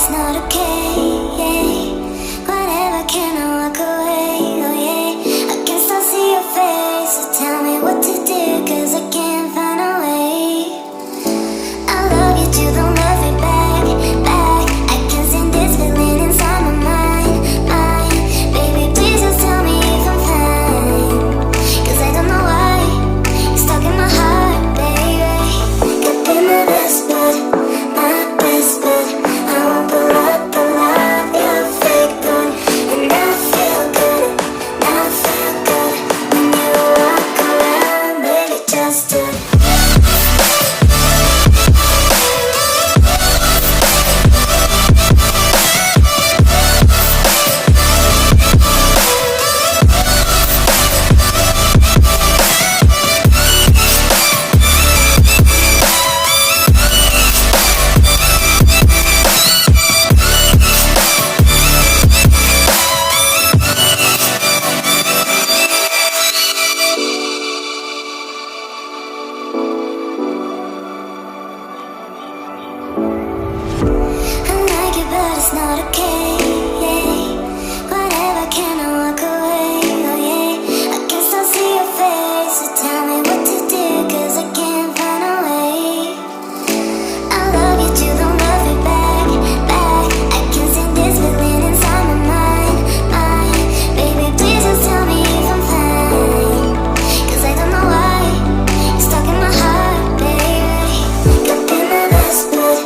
it's not okay, yeah. Whatever, can I walk away, oh yeah. I can still see your face, so tell me what to do, 'cause I can't find a way. I love you too, don't love me back, back. I can send this feeling inside my mind, mind. Baby, please just tell me if I'm fine, 'cause I don't know why you're stuck in my heart, baby. Could be my best bud, my best bud. I won't pull up the love, you're a fake good. And I feel good, I feel good when you walk around, baby, just do. But it's not okay, yeah. Whatever, can I walk away, oh yeah. I can still see your face, so tell me what to do, 'cause I can't find a way. I love you too, don't love me back, back. I can send this feeling inside my mind, mind. Baby, please just tell me if I'm fine, 'cause I don't know why you're stuck in my heart, baby. Could be my best bud,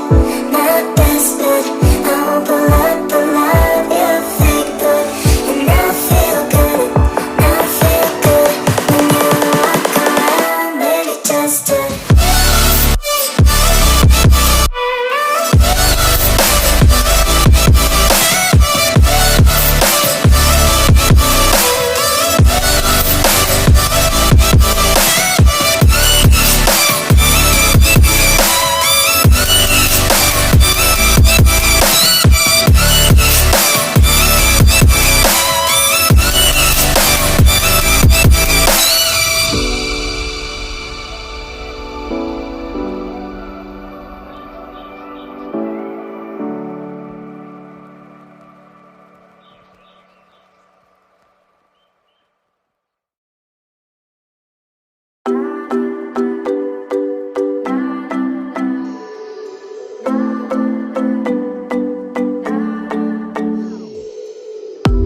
my best bud. I won't pull up the love, you're a fake good. And I feel good, I feel good when you walk around, baby, just do.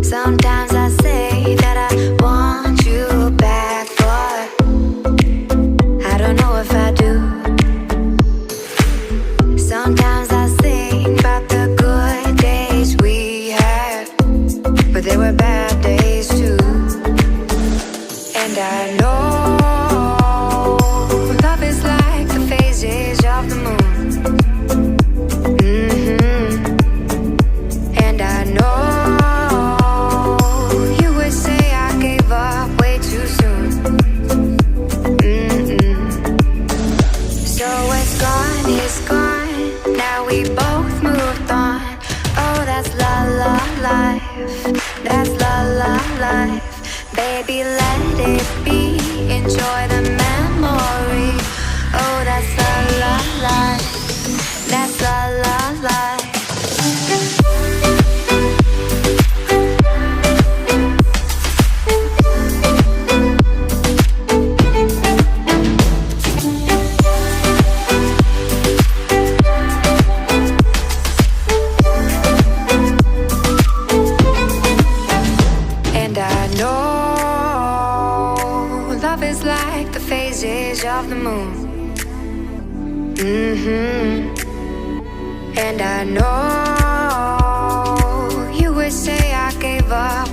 Sometimes I say that I want you back, but I don't know if I do. Sometimes I think about the good days we had, but there were bad days too. And I know love is like the phases of the moon. And I know you would say I gave up way too soon. So it's gone, now we both moved on. Oh, that's la la life, that's la la life. Baby, let it be, enjoy the memory. Oh, that's la la life, that's la la life. And I know love is like the phases of the moon. And I know you would say I gave up